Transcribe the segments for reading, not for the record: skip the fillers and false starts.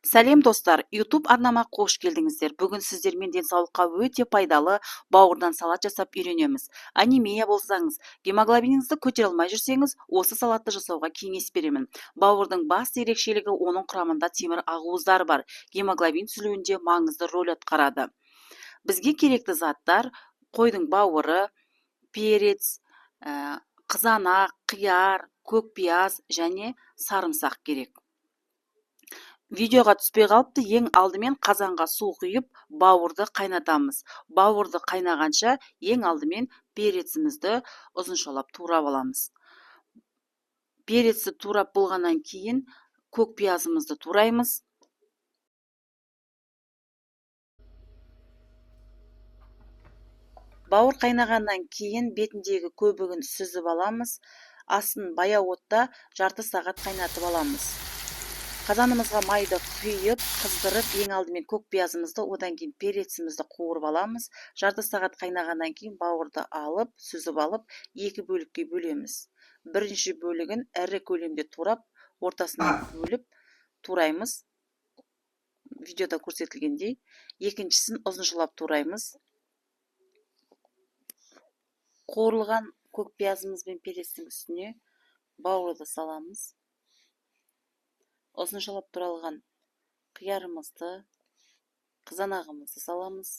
Сәлем достар, YouTube арнама қош келдіңіздер. Бүгін сіздермен денсаулыққа өте пайдалы бауырдан салат жасап үйренеміз. Анемия болсаңыз, гемоглобиніңізді көтере алмай жүрсеңіз, осы салатты жасауға кеңес беремін. Бауырдың басты ерекшелігі оның құрамында темір ақуыздар бар. Гемоглобин түзілуінде маңызды рөл атқарады. Бізге керекті заттар: қойдың бауыры, перец, қызанақ, қияр, көкпияз және сарымсақ керек. Видеоға түспей қалыпты. Ең алдымен қазанға су құйып, бауырды қайнатамыз. Бауырды қайнағанша ең алдымен перецімізді ұзыншалап турап аламыз. Перецті турап болғаннан кейін көкпиязымызды тураймыз. Бауыр қайнағаннан кейін бетіндегі көбігін сүзіп аламыз. Астын баяу отта жарты сағат қайнатып аламыз. Қазанымызға майды құйып, қыздырып, ең алдымен көкпиязымызды, одан кейін перецімізді қуырып аламыз. Жарты сағат қайнағаннан кейін бауырды алып, сүзіп алып, екі бөлікке бөлеміз. Бірінші бөлігін ірі көлемде турап, ортасынан бөліп тураймыз. Видеода көрсетілгендей. Екіншісін ұзыншалап тураймыз. Қуырылған көкпиязымыз бен перецтің үстіне бауырды саламыз. Ұзыншалап туралған қиярымызды, қызанағымызды саламыз.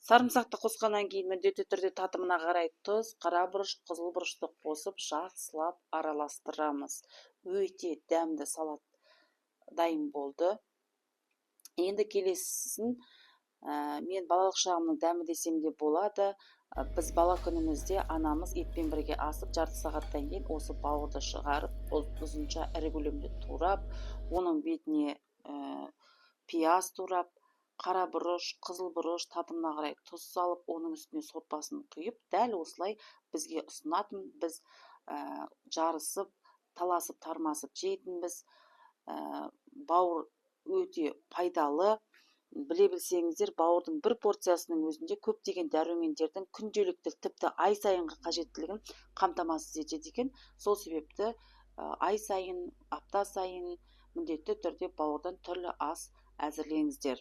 Сарымсақты қосқаннан кейін міндетті түрде татымына қарай тұз, қара бұрыш, қызыл бұрышты қосып, жақсылап араластырамыз. Өте дәмді салат дайын болды. Енді келесісін мен балалық шағымның дәмі десем де болады. Біз бала күнімізде анамыз етпен бірге асып, жарты сағаттан кейін осы бауырды шығарып, ұзынша ірі көлемде турап, оның бетіне пияз турап, қара бұрыш, қызыл бұрыш, татымына қарай тұз салып, оның үстіне сорпасын құйып, дәл осылай бізге ұсынатын. Біз жарысып, таласып, тармасып жейтінбіз. Бауыр өте пайдалы. Біле білсеңіздер, бауырдың бір порциясының өзінде көптеген дәрумендердің күнделікті, тіпті ай сайынғы қажеттілігін қамтамасыз етеді екен. Сол себепті ай сайын, апта сайын міндетті түрде бауырдан түрлі ас әзірлеңіздер.